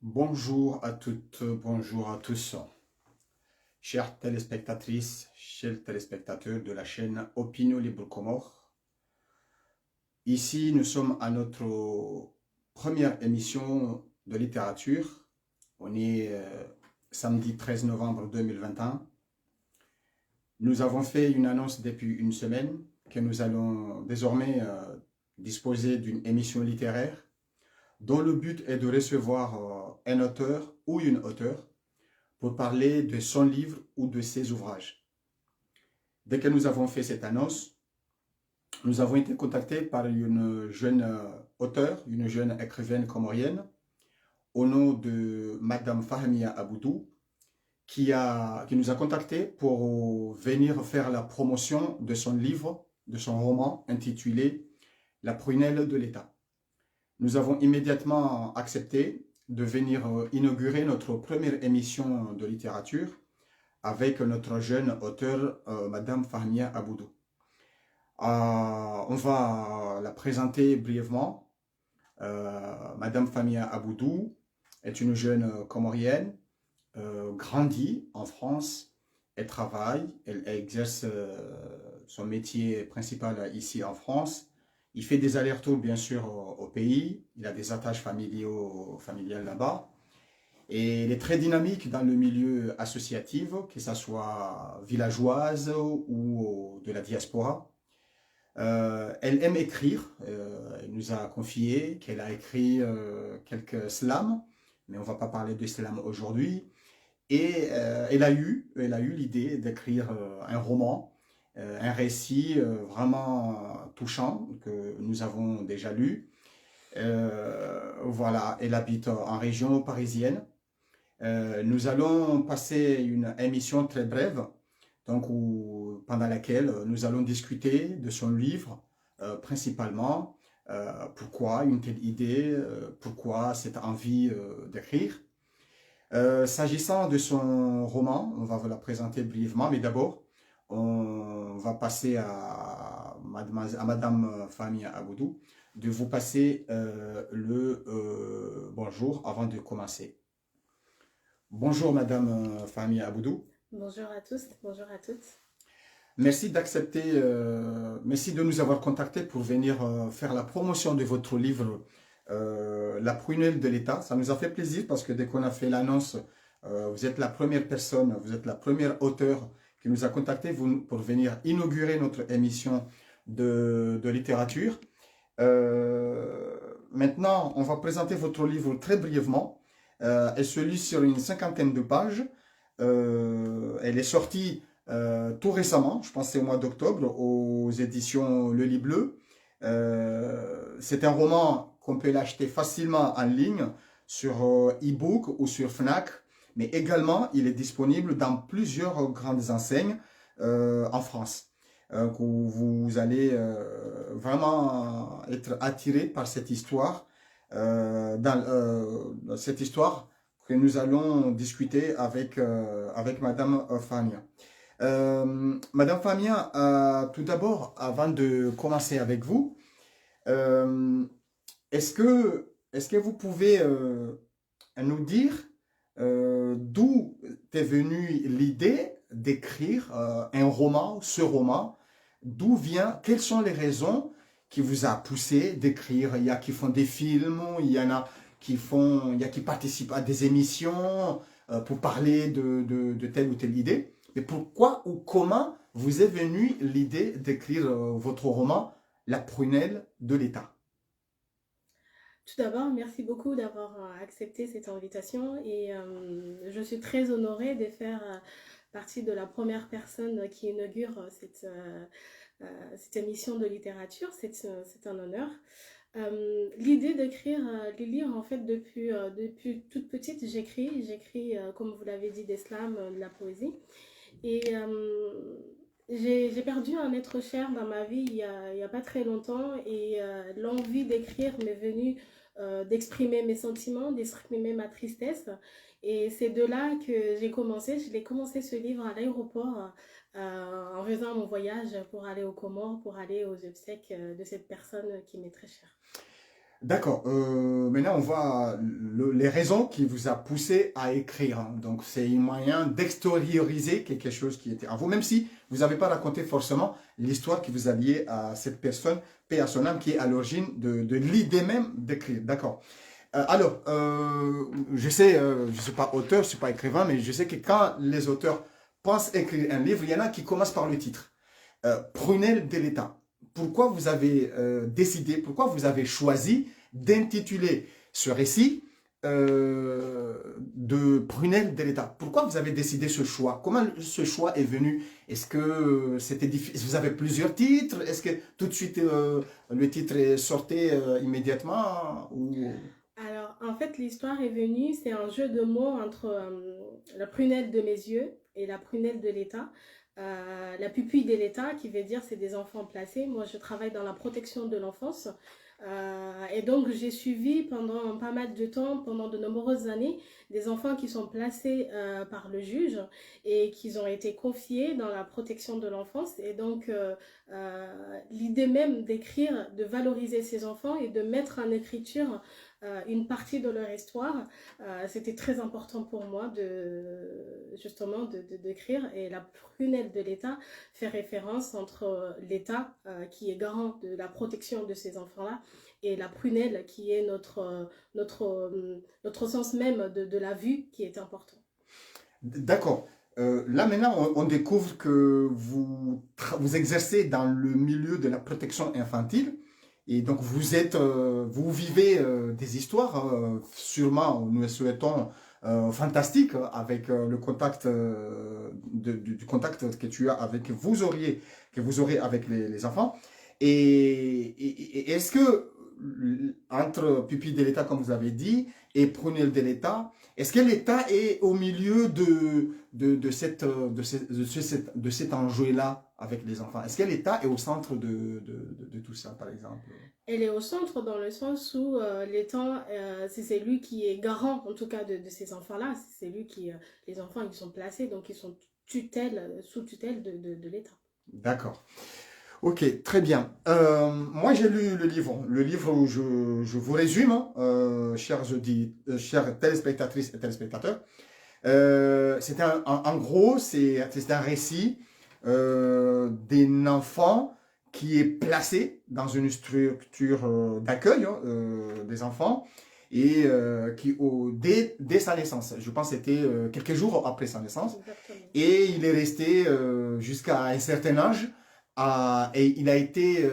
Bonjour à toutes, bonjour à tous, chères téléspectatrices, chers téléspectateurs de la chaîne Opinion Libre Comore. Ici, nous sommes à notre première émission de littérature. On est samedi 13 novembre 2021. Nous avons fait une annonce depuis une semaine que nous allons désormais disposer d'une émission littéraire dont le but est de recevoir un auteur ou une auteure pour parler de son livre ou de ses ouvrages. Dès que nous avons fait cette annonce, nous avons été contactés par une jeune auteure, une jeune écrivaine comorienne, au nom de Madame Fahmia Aboudou, qui nous a contactés pour venir faire la promotion de son livre, de son roman intitulé La prunelle de l'État. Nous avons immédiatement accepté de venir inaugurer notre première émission de littérature avec notre jeune auteure, Madame Fahmia Aboudou. On va la présenter brièvement. Madame Fahmia Aboudou est une jeune comorienne, grandie en France. Elle travaille, elle exerce son métier principal ici en France. Il fait des allers-retours bien sûr au pays. Il a des attaches familiales là-bas. Et elle est très dynamique dans le milieu associatif, que ce soit villageoise ou de la diaspora. Elle aime écrire. Elle nous a confié qu'elle a écrit quelques slams, mais on ne va pas parler de slam aujourd'hui. Et elle a eu l'idée d'écrire un roman, un récit vraiment touchant que nous avons déjà lu. Voilà, elle habite en région parisienne. Nous allons passer une émission très brève, donc pendant laquelle nous allons discuter de son livre principalement, pourquoi une telle idée, pourquoi cette envie d'écrire. S'agissant de son roman, on va vous la présenter brièvement, mais d'abord, on va passer à Madame Fahmia Aboudou de vous passer le bonjour avant de commencer. Bonjour Madame Fahmia Aboudou. Bonjour à tous, bonjour à toutes. Merci d'accepter, merci de nous avoir contactés pour venir faire la promotion de votre livre La prunelle de l'État. Ça nous a fait plaisir parce que dès qu'on a fait l'annonce, vous êtes la première personne, vous êtes la première auteure qui nous a contactés pour venir inaugurer notre émission de littérature. Maintenant, on va présenter votre livre très brièvement. Elle se lit sur une cinquantaine de pages. Elle est sortie tout récemment, je pense que c'est au mois d'octobre, aux éditions Le Lit Bleu. C'est un roman qu'on peut l'acheter facilement en ligne sur e-book ou sur Fnac, mais également il est disponible dans plusieurs grandes enseignes en France. Où vous allez vraiment être attiré par cette histoire, cette histoire que nous allons discuter avec Madame Fahmia. Madame Fahmia, tout d'abord, avant de commencer avec vous, euh, est-ce que vous pouvez nous dire d'où est venue l'idée d'écrire un roman, ce roman, d'où vient, quelles sont les raisons qui vous a poussé d'écrire? Il y a qui font des films, il y en a il y a qui participent à des émissions pour parler de telle ou telle idée. Mais pourquoi ou comment vous est venue l'idée d'écrire votre roman La prunelle de l'État? Tout d'abord, merci beaucoup d'avoir accepté cette invitation et je suis très honorée de faire partie de la première personne qui inaugure cette émission de littérature. C'est un honneur. L'idée d'écrire, de lire en fait depuis toute petite, j'écris comme vous l'avez dit des slams, de la poésie. Et j'ai perdu un être cher dans ma vie il y a pas très longtemps et l'envie d'écrire m'est venue d'exprimer mes sentiments, d'exprimer ma tristesse. Et c'est de là que j'ai commencé. Je l'ai commencé ce livre à l'aéroport en faisant mon voyage pour aller aux Comores, pour aller aux obsèques de cette personne qui m'est très chère. D'accord. Maintenant, on voit les raisons qui vous a poussé à écrire, hein. Donc, c'est un moyen d'extérioriser quelque chose qui était en vous, même si vous n'avez pas raconté forcément l'histoire qui vous a lié à cette personne, paix à son âme, qui est à l'origine de l'idée même d'écrire. D'accord. Je sais, je ne suis pas auteur, je ne suis pas écrivain, mais je sais que quand les auteurs pensent écrire un livre, il y en a qui commencent par le titre. Prunelle de l'État. Pourquoi vous avez décidé, pourquoi vous avez choisi d'intituler ce récit de Prunelle de l'État? Pourquoi vous avez décidé ce choix? Comment ce choix est venu? Est-ce que c'était difficile? Vous avez plusieurs titres? Est-ce que tout de suite le titre sortait immédiatement ou... Alors, en fait, l'histoire est venue, c'est un jeu de mots entre la prunelle de mes yeux et la prunelle de l'État. La pupille de l'État, qui veut dire c'est des enfants placés. Moi, je travaille dans la protection de l'enfance. Et donc, j'ai suivi pendant pas mal de temps, pendant de nombreuses années, des enfants qui sont placés par le juge et qui ont été confiés dans la protection de l'enfance. Et donc, l'idée même d'écrire, de valoriser ces enfants et de mettre en écriture une partie de leur histoire, c'était très important pour moi justement d'écrire. Et la prunelle de l'État fait référence entre l'État qui est garant de la protection de ces enfants-là et la prunelle qui est notre sens même de la vue qui est important. D'accord. Là maintenant, on découvre que vous exercez dans le milieu de la protection infantile et donc vous vivez des histoires, sûrement, nous le souhaitons, fantastiques avec le contact du contact que tu as avec que vous aurez avec les enfants. Et est-ce que entre pupille de l'État, comme vous avez dit, et prunelle de l'État, est-ce que l'État est au milieu de cet enjeu-là avec les enfants? Est-ce que l'État est au centre de tout ça, par exemple? Elle est au centre dans le sens où l'État, c'est lui qui est garant, en tout cas, de ces enfants-là. C'est lui qui, les enfants, ils sont placés, donc ils sont sous tutelle de l'État. D'accord. Ok, très bien. Moi, j'ai lu le livre où je vous résume, hein, chers téléspectatrices et téléspectateurs. En gros, c'est un récit d'un enfant qui est placé dans une structure d'accueil, hein, des enfants et dès sa naissance, je pense que c'était quelques jours après sa naissance, Exactement. et il est resté jusqu'à un certain âge et il a été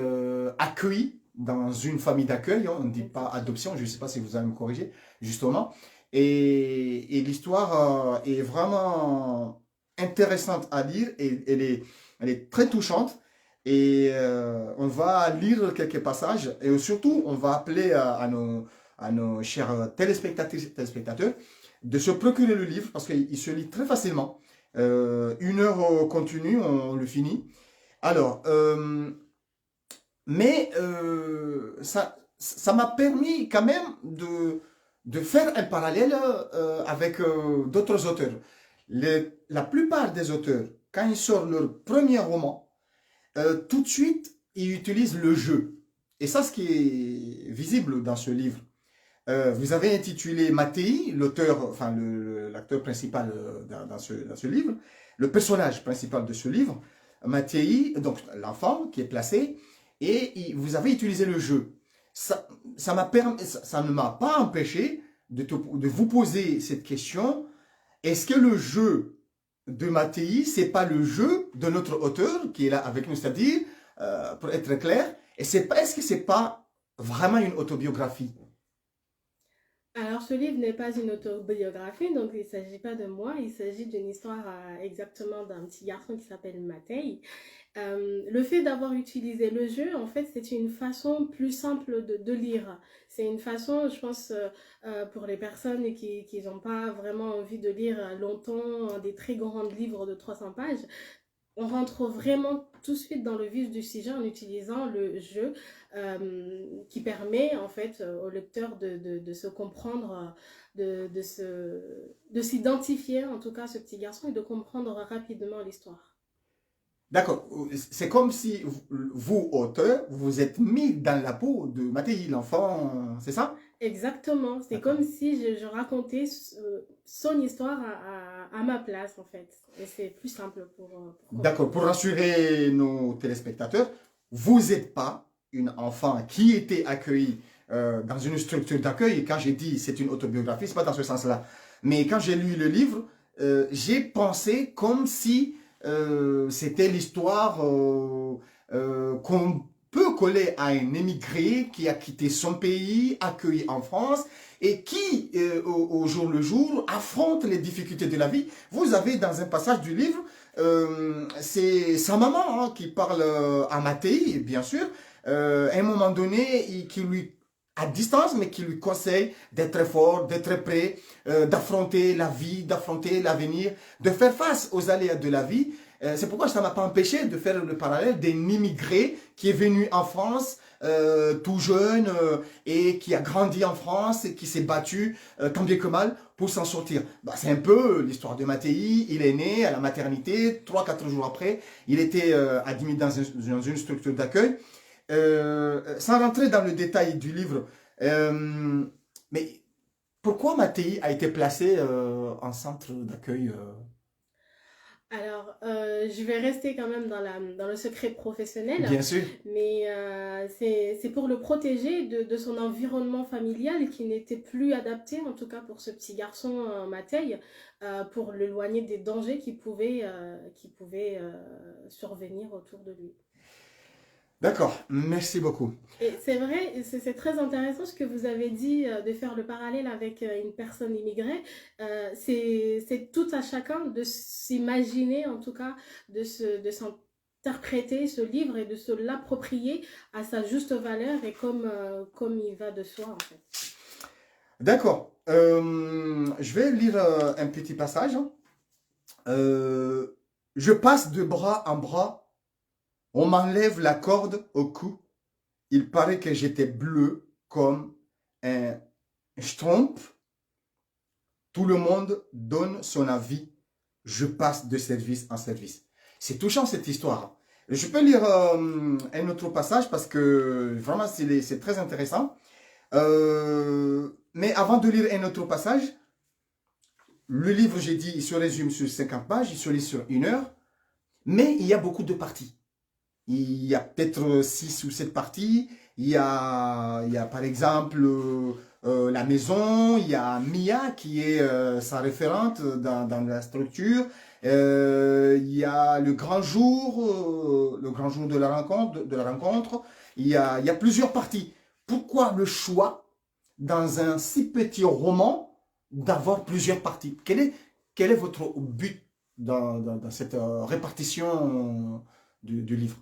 accueilli dans une famille d'accueil, hein, on ne dit pas adoption, je ne sais pas si vous allez me corriger, justement. Et l'histoire est vraiment intéressante à lire et elle est très touchante. Et on va lire quelques passages et surtout on va appeler à nos chers téléspectatrices et téléspectateurs de se procurer le livre parce qu'il se lit très facilement. Une heure continue, on le finit. Alors, ça m'a permis quand même de faire un parallèle avec d'autres auteurs. La plupart des auteurs, quand ils sortent leur premier roman, tout de suite, ils utilisent le jeu. Et ça, ce qui est visible dans ce livre. Vous avez intitulé Mattei, l'auteur, enfin l'acteur principal dans ce livre, le personnage principal de ce livre, Mattei, donc l'enfant qui est placé, et vous avez utilisé le jeu. Ça ne m'a pas empêché de vous poser cette question. Est-ce que le jeu de Mattei, c'est pas le jeu de notre auteur qui est là avec nous, c'est-à-dire, pour être clair, est-ce que c'est pas vraiment une autobiographie? Alors, ce livre n'est pas une autobiographie, donc il ne s'agit pas de moi, il s'agit d'une histoire exactement d'un petit garçon qui s'appelle Matei. Le fait d'avoir utilisé le jeu, en fait, c'est une façon plus simple de lire. C'est une façon, je pense, pour les personnes qui n'ont pas vraiment envie de lire longtemps des très grands livres de 300 pages, on rentre vraiment tout de suite dans le vif du sujet en utilisant le jeu qui permet en fait au lecteur de se comprendre, de s'identifier en tout cas à ce petit garçon et de comprendre rapidement l'histoire. D'accord. C'est comme si vous, auteur, vous vous êtes mis dans la peau de Mattei, l'enfant, c'est ça? Exactement. C'est comme D'accord. si je racontais son histoire à ma place, en fait. Et c'est plus simple pour D'accord. comprendre. Pour rassurer nos téléspectateurs, vous n'êtes pas une enfant qui était accueillie dans une structure d'accueil. Et quand j'ai dit c'est une autobiographie, c'est pas dans ce sens-là. Mais quand j'ai lu le livre, j'ai pensé comme si c'était l'histoire qu'on peut coller à un émigré qui a quitté son pays, accueilli en France et qui, au jour le jour, affronte les difficultés de la vie. Vous avez dans un passage du livre c'est sa maman qui parle à Mattei, bien sûr, à un moment donné, qui lui, à distance, mais qui lui conseille d'être fort, d'être prêt, d'affronter la vie, d'affronter l'avenir, de faire face aux aléas de la vie. C'est pourquoi ça ne m'a pas empêché de faire le parallèle d'un immigré qui est venu en France tout jeune et qui a grandi en France et qui s'est battu tant bien que mal pour s'en sortir. Bah, c'est un peu l'histoire de Mattei. Il est né à la maternité, 3-4 jours après, il était admis dans une structure d'accueil. Sans rentrer dans le détail du livre, mais pourquoi Mattei a été placé en centre d'accueil Alors, je vais rester quand même dans le secret professionnel, Bien sûr. mais c'est pour le protéger de son environnement familial qui n'était plus adapté, en tout cas pour ce petit garçon Matei, pour l'éloigner des dangers qui pouvaient survenir autour de lui. D'accord, merci beaucoup. Et c'est vrai, c'est très intéressant ce que vous avez dit de faire le parallèle avec une personne immigrée. C'est tout à chacun de s'imaginer, en tout cas, de s'interpréter ce livre et de se l'approprier à sa juste valeur et comme il va de soi, en fait. D'accord. Je vais lire un petit passage. Euh, je passe de bras en bras, on m'enlève la corde au cou. Il paraît que j'étais bleu comme un schtroumpf. Tout le monde donne son avis. Je passe de service en service. C'est touchant cette histoire. Je peux lire un autre passage parce que vraiment c'est très intéressant. Mais avant de lire un autre passage, le livre, j'ai dit, il se résume sur 50 pages, il se lit sur 1 heure, mais il y a beaucoup de parties. Il y a peut-être 6 ou 7 parties. Il y a par exemple la maison, il y a Mia qui est sa référente dans la structure. Il y a le grand jour de la rencontre. Il y a plusieurs parties. Pourquoi le choix dans un si petit roman d'avoir plusieurs parties? Quel est votre but dans cette répartition du livre?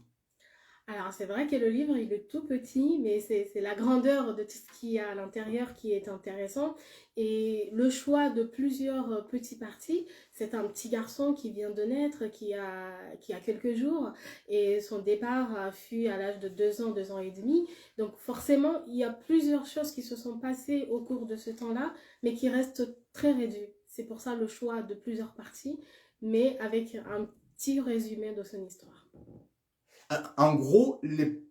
Alors, c'est vrai que le livre, il est tout petit, mais c'est la grandeur de tout ce qu'il y a à l'intérieur qui est intéressant. Et le choix de plusieurs petits parties, c'est un petit garçon qui vient de naître, qui a quelques jours, et son départ fut à l'âge de 2 ans, 2 ans et demi. Donc, forcément, il y a plusieurs choses qui se sont passées au cours de ce temps-là, mais qui restent très réduits. C'est pour ça le choix de plusieurs parties, mais avec un petit résumé de son histoire. En gros, le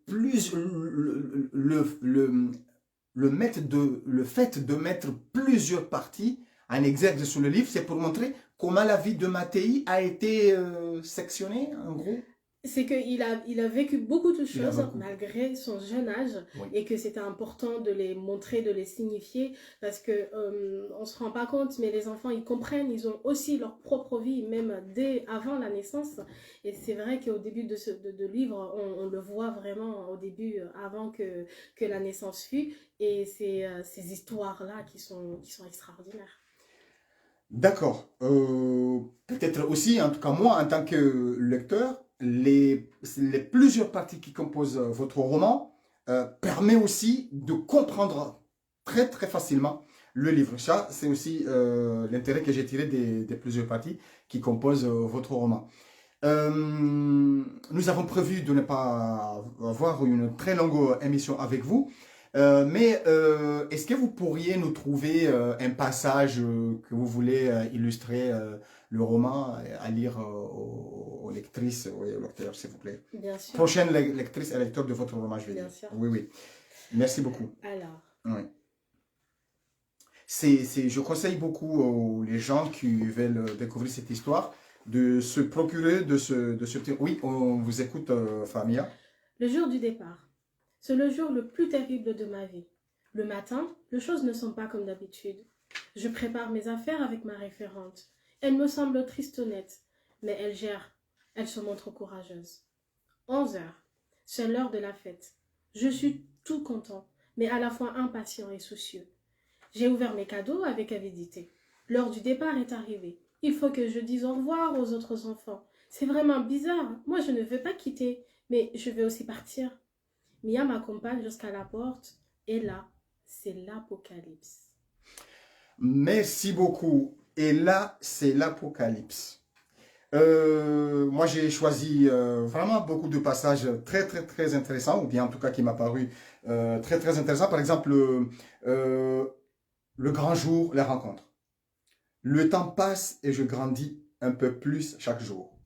fait de mettre plusieurs parties en exergue sur le livre, c'est pour montrer comment la vie de Mattei a été sectionnée, en gros. C'est qu'il a vécu beaucoup de Il a choses beaucoup. malgré son jeune âge Oui. et que c'était important de les montrer, de les signifier parce que on se rend pas compte, mais les enfants ils comprennent, ils ont aussi leur propre vie même dès avant la naissance. Et c'est vrai qu'au début de livre, on le voit vraiment au début, avant que la naissance fût. Et c'est ces histoires-là qui sont extraordinaires. D'accord. Peut-être aussi, en tout cas moi, en tant que lecteur, les plusieurs parties qui composent votre roman permet aussi de comprendre très très facilement le livre. Ça, c'est aussi l'intérêt que j'ai tiré des plusieurs parties qui composent votre roman. Nous avons prévu de ne pas avoir une très longue émission avec vous. Mais est-ce que vous pourriez nous trouver un passage que vous voulez illustrer le roman à lire aux lectrices, oui, aux lecteurs, s'il vous plaît. Bien sûr, Prochaine lectrice et lecteur de votre roman, je vais bien dire. sûr. Oui, oui. Merci beaucoup. Alors, Oui. Je conseille beaucoup aux gens qui veulent découvrir cette histoire de se procurer de ce petit... Oui, on vous écoute, Famia. le jour du départ, c'est le jour le plus terrible de ma vie. Le matin, les choses ne sont pas comme d'habitude. Je prépare mes affaires avec ma référente. Elle me semble tristonnette, mais elle gère. Elle se montre courageuse. 11 heures, c'est l'heure de la fête. Je suis tout content, mais à la fois impatient et soucieux. J'ai ouvert mes cadeaux avec avidité. L'heure du départ est arrivée. Il faut que je dise au revoir aux autres enfants. C'est vraiment bizarre. Moi, je ne veux pas quitter, mais je veux aussi partir. Mia m'accompagne jusqu'à la porte, et là, c'est l'apocalypse. Merci beaucoup. Et là, c'est l'apocalypse. Moi, j'ai choisi vraiment beaucoup de passages très, très, très intéressants, ou bien en tout cas qui m'a paru très, très intéressant. Par exemple, euh, le grand jour, les rencontres. Le temps passe et je grandis un peu plus chaque jour.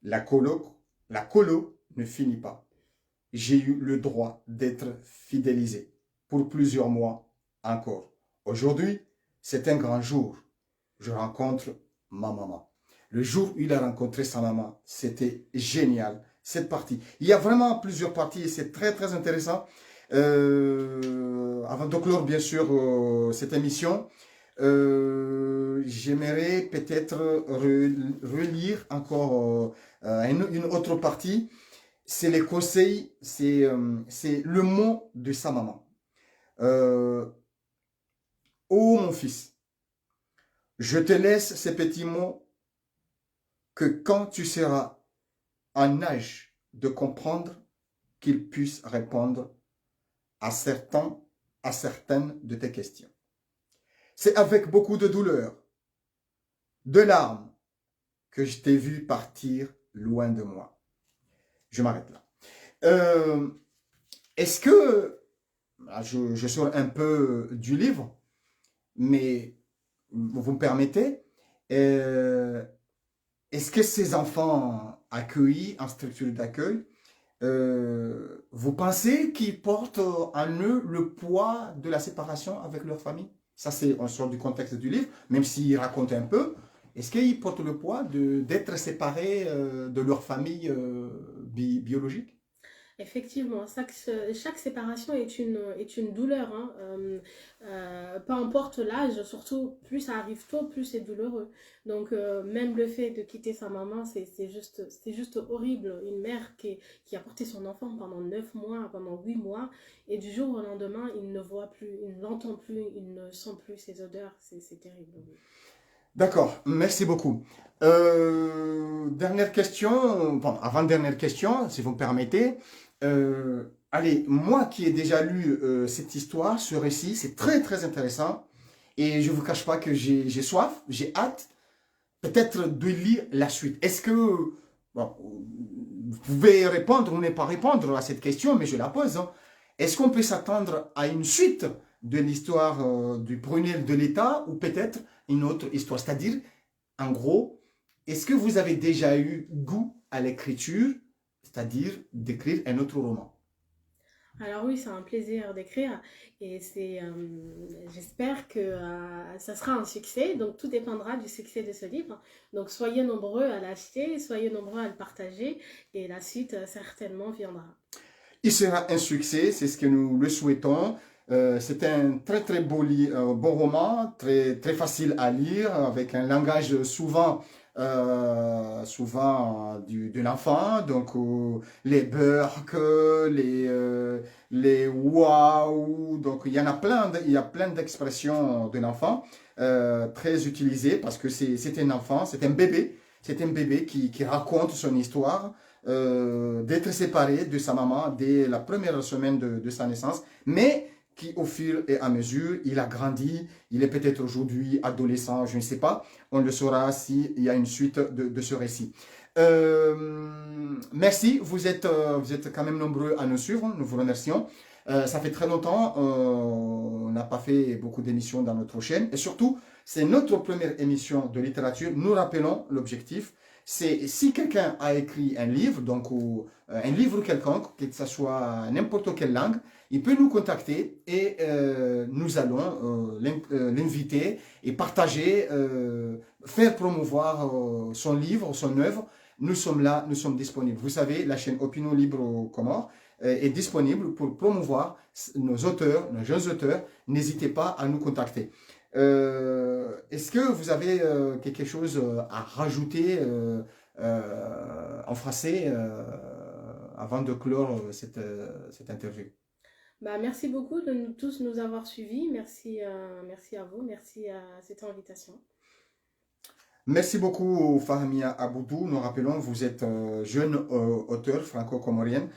La colo ne finit pas. J'ai eu le droit d'être fidélisé pour plusieurs mois encore. Aujourd'hui, c'est un grand jour. Je rencontre ma maman. Le jour où il a rencontré sa maman, c'était génial, cette partie. Il y a vraiment plusieurs parties et c'est très très intéressant. Avant de clore bien sûr cette émission, j'aimerais peut-être relire encore une autre partie. C'est les conseils, c'est le mot de sa maman. Oh mon fils, je te laisse ces petits mots que quand tu seras en âge de comprendre, qu'ils puissent répondre à certaines de tes questions. C'est avec beaucoup de douleur, de larmes, que je t'ai vu partir loin de moi. Je m'arrête là. Est-ce que, je sors un peu du livre, mais vous me permettez, est-ce que ces enfants accueillis en structure d'accueil, vous pensez qu'ils portent en eux le poids de la séparation avec leur famille? Ça, c'est on sort du contexte du livre, même s'ils racontent un peu. Est-ce qu'ils portent le poids d'être séparés de leur famille biologique? Effectivement, chaque séparation est une douleur, hein. Peu importe l'âge, surtout plus ça arrive tôt, plus c'est douloureux. Donc même le fait de quitter sa maman, c'est juste horrible. Une mère qui a porté son enfant pendant 9 mois, pendant 8 mois, et du jour au lendemain, il ne voit plus, il n'entend plus, il ne sent plus ses odeurs. C'est terrible. Oui. D'accord, merci beaucoup. Dernière question, bon, avant-dernière question, si vous me permettez. Allez, moi qui ai déjà lu cette histoire, ce récit, c'est très très intéressant. Et je ne vous cache pas que j'ai soif, j'ai hâte peut-être de lire la suite. Est-ce que, bon, vous pouvez répondre ou ne pas répondre à cette question, mais je la pose, hein. Est-ce qu'on peut s'attendre à une suite de l'histoire du Brunel de l'État ou peut-être une autre histoire? C'est-à-dire, en gros, est-ce que vous avez déjà eu goût à l'écriture, c'est-à-dire d'écrire un autre roman? Alors oui, c'est un plaisir d'écrire et j'espère que ça sera un succès. Donc tout dépendra du succès de ce livre. Donc soyez nombreux à l'acheter, soyez nombreux à le partager et la suite certainement viendra. Il sera un succès, c'est ce que nous le souhaitons. C'est un très très bon roman, très, très facile à lire, avec un langage souvent de l'enfant, donc les burk, les waouh, donc il y en a il y a plein d'expressions de l'enfant très utilisées parce que c'est un enfant, c'est un bébé qui raconte son histoire. D'être séparé de sa maman dès la première semaine de sa naissance, mais qui au fur et à mesure, il a grandi, il est peut-être aujourd'hui adolescent, je ne sais pas, on le saura s'il y a une suite de ce récit. Merci, vous êtes quand même nombreux à nous suivre, nous vous remercions. Ça fait très longtemps, on n'a pas fait beaucoup d'émissions dans notre chaîne, et surtout, C'est notre première émission de littérature. Nous rappelons l'objectif. C'est si quelqu'un a écrit un livre, donc un livre quelconque, que ce soit n'importe quelle langue, il peut nous contacter et nous allons l'inviter et partager, faire promouvoir son livre, son œuvre. Nous sommes là, nous sommes disponibles. Vous savez, la chaîne Opinion Libre aux Comores est disponible pour promouvoir nos auteurs, nos jeunes auteurs. N'hésitez pas à nous contacter. Est-ce que vous avez quelque chose à rajouter en français avant de clore cette interview? Bah, merci beaucoup de tous nous avoir suivis. Merci, merci à vous. Merci à cette invitation. Merci beaucoup Fahmia Aboudou. Nous rappelons, vous êtes jeune auteur franco-comorienne.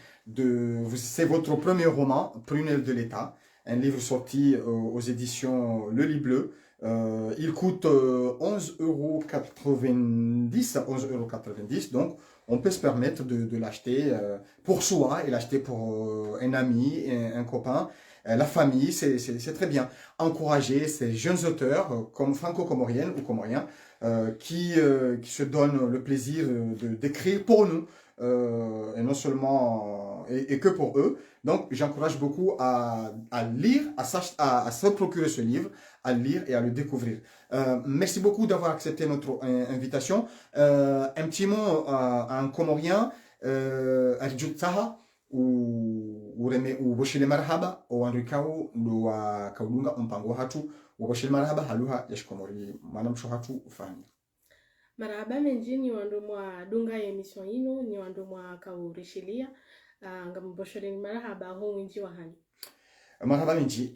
C'est votre premier roman, Prunelle de l'État, un livre sorti aux éditions Le Lit Bleu. Il coûte 11,90 €, 11,90 €. Donc, on peut se permettre de l'acheter pour soi et l'acheter pour un ami, un copain. La famille, c'est très bien. Encourager ces jeunes auteurs comme franco-comoriennes ou comoriens qui se donnent le plaisir d'écrire pour nous et non seulement et que pour eux. Donc j'encourage beaucoup à lire, à se procurer ce livre, à le lire et à le découvrir. Merci beaucoup d'avoir accepté notre invitation. Un petit mot en comorien, Arjut Taha ou Boshile Marhaba ou Enricao Lua Kaulunga Umpango Hatu ou Boshile Marhaba Haluha Yashkomori Manam Shohatu Ufani. Marahaba menji ni wando mwa dunga ya emission ino ni wando mwa kaurishilia ngamuboshole ni marahaba ho winji wa hani. Marhaba menji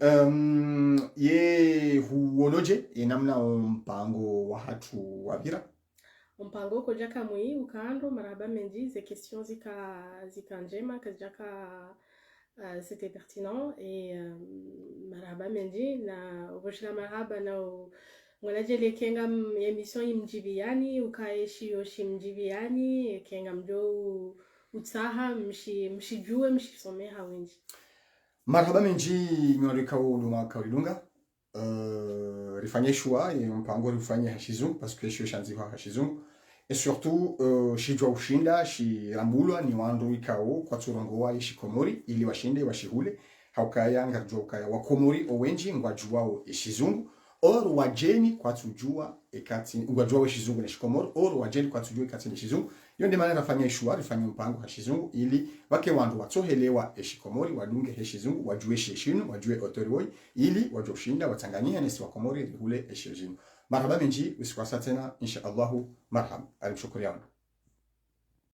ye huonoje namna mpango wa hatu wabira mpango kojaka mui ukando marahaba menji ze questions zika njema kajaka c'était pertinent et marahaba menji na uboshila marahaba na Mwanaje kenga emission imjibiani ukaeshi yoshi mjibiani kenga mjo utsaha mshijue mshisomeha wenji. Marhaba menji nyorika uluma kaulunga rifanye shua et mpango rifanye hashizungu parce que je shanzi kwa hashizungu et surtout shijwa ushinda shirambulwa ni wandu ikao kwa tsurongowa ishikomori ili washinde washihule haukaya ngarjwa ukaya wakomori owenji ngwajwao ishizungu or wajeni kwa tujua ekati ngwajua weshizungu na shikomoro or wajeni kwa tujua ekati na shizungu yonde maana nafanya ishwa rifanya mpango wa shizungu ili wake wandu watohelewa eshikomori wadunge heshizungu wajue shishinu wajue otoriwoi ili wajue ushinda watangania nesi wakomori rihule eshizungu marhaba menji usikwasa tena insha Allahu marhaba alimshukuriana